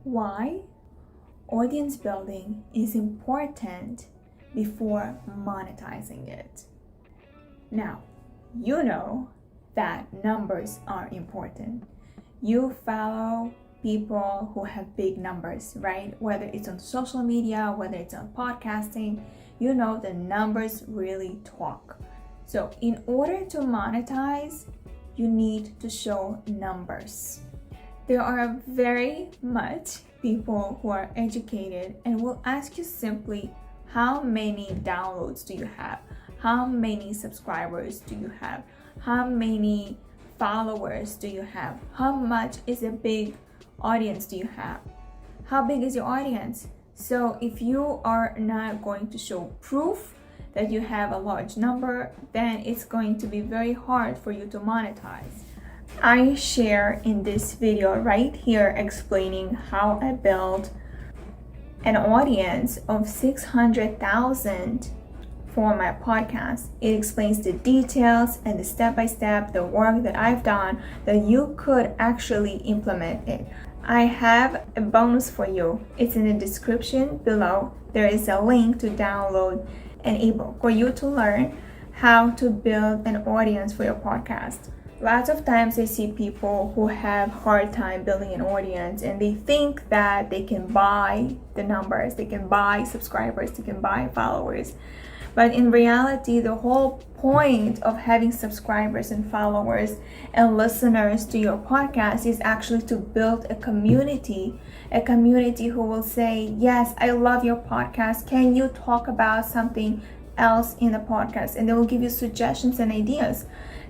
Why audience building is important before monetizing it. Now, you know that numbers are important. You follow people who have big numbers, right? Whether it's on social media, whether it's on podcasting, you know the numbers really talk. So in order to monetize, you need to show numbers. There are very much people who are educated and will ask you simply, how many downloads do you have? How many subscribers do you have? How many followers do you have? How much is a big audience do you have? How big is your audience? So if you are not going to show proof that you have a large number, then it's going to be very hard for you to monetize. I share in this video right here explaining how I built an audience of 600,000 for my podcast. It explains the details and the step-by-step, the work that I've done that you could actually implement it. I have a bonus for you. It's in the description below. There is a link to download an ebook for you to learn how to build an audience for your podcast. Lots of times I see people who have hard time building an audience and they think that they can buy the numbers, they can buy subscribers, they can buy followers. But in reality, the whole point of having subscribers and followers and listeners to your podcast is actually to build a community who will say, yes, I love your podcast. Can you talk about something else in the podcast? And they will give you suggestions and ideas.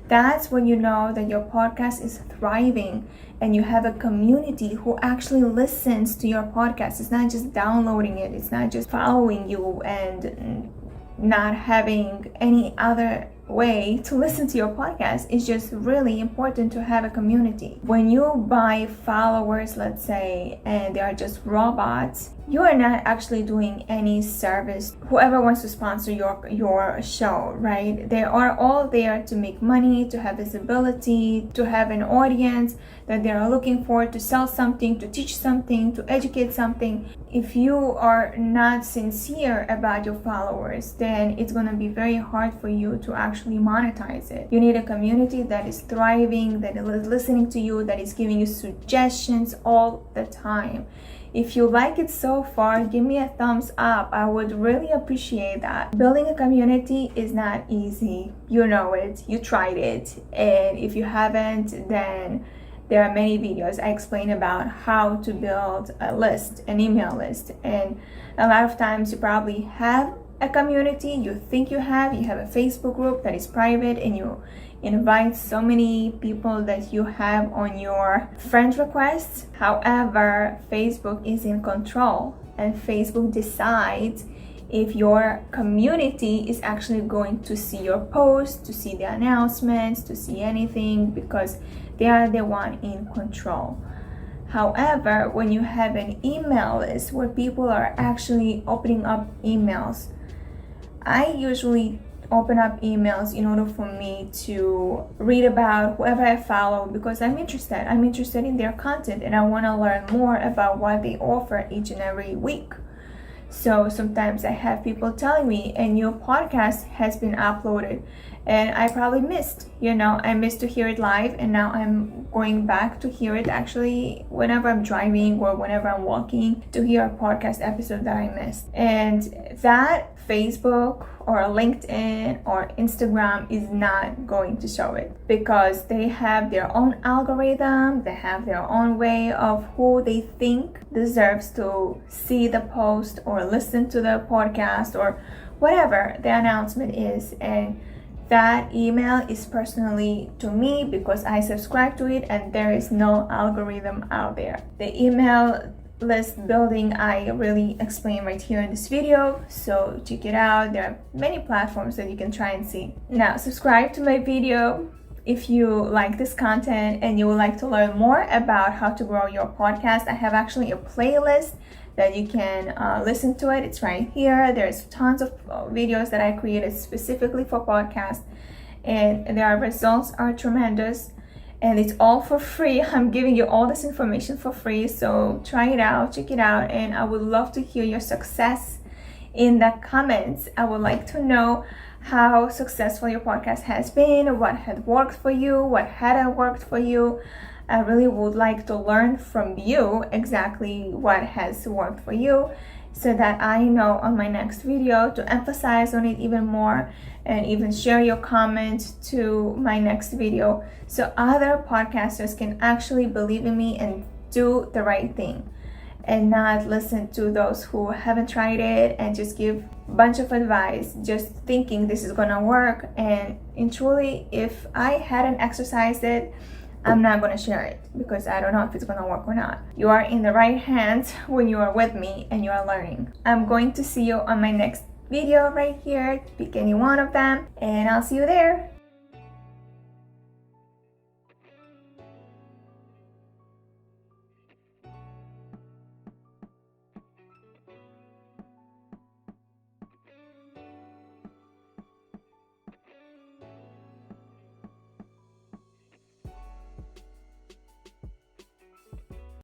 That's when you know that your podcast is thriving and you have a community who actually listens to your podcast. It's not just downloading it. It's not just following you and not having any other way to listen to your podcast. It's just really important to have a community. When you buy followers, let's say, and they are just robots, you are not actually doing any service. Whoever wants to sponsor your show, right? They are all there to make money, to have visibility, to have an audience that they are looking for, to sell something, to teach something, to educate something. If you are not sincere about your followers, then it's going to be very hard for you to actually monetize it. You need a community that is thriving, that is listening to you, that is giving you suggestions all the time. If you like it so far, give me a thumbs up. I would really appreciate that. Building a community is not easy. You know it. You tried it. And if you haven't, then there are many videos I explain about how to build a list, an email list. And a lot of times you probably have a community, you think you have a Facebook group that is private and you invite so many people that you have on your friend requests. However, Facebook is in control and Facebook decides if your community is actually going to see your posts, to see the announcements, to see anything, because they are the one in control. However, when you have an email list where people are actually opening up emails, I usually open up emails in order for me to read about whoever I follow because I'm interested in their content and I want to learn more about what they offer each and every week. So sometimes I have people telling me a new podcast has been uploaded and I probably missed, I missed to hear it live, and now I'm going back to hear it actually whenever I'm driving or whenever I'm walking to hear a podcast episode that I missed. And that Facebook or LinkedIn or Instagram is not going to show it because they have their own algorithm, they have their own way of who they think deserves to see the post or listen to the podcast or whatever the announcement is. And that email is personally to me because I subscribe to it and there is no algorithm out there. The email list building I really explain right here in this video, so check it out. There are many platforms that you can try and see. Now subscribe to my video if you like this content and you would like to learn more about how to grow your podcast. I have actually a playlist that you can listen to it. It's right here. There's tons of videos that I created specifically for podcasts and their results are tremendous. and it's all for free. I'm giving you all this information for free, so try it out, check it out, and I would love to hear your success in the comments. I would like to know how successful your podcast has been, what had worked for you, what hadn't worked for you. I really would like to learn from you exactly what has worked for you, so that I know on my next video to emphasize on it even more, and even share your comment to my next video, so other podcasters can actually believe in me and do the right thing, and not listen to those who haven't tried it and just give a bunch of advice just thinking this is gonna work. And truly, if I hadn't exercised it, I'm not gonna share it, because I don't know if it's gonna work or not. You are in the right hands when you are with me and you are learning. I'm going to see you on my next video right here. Pick any one of them and I'll see you there.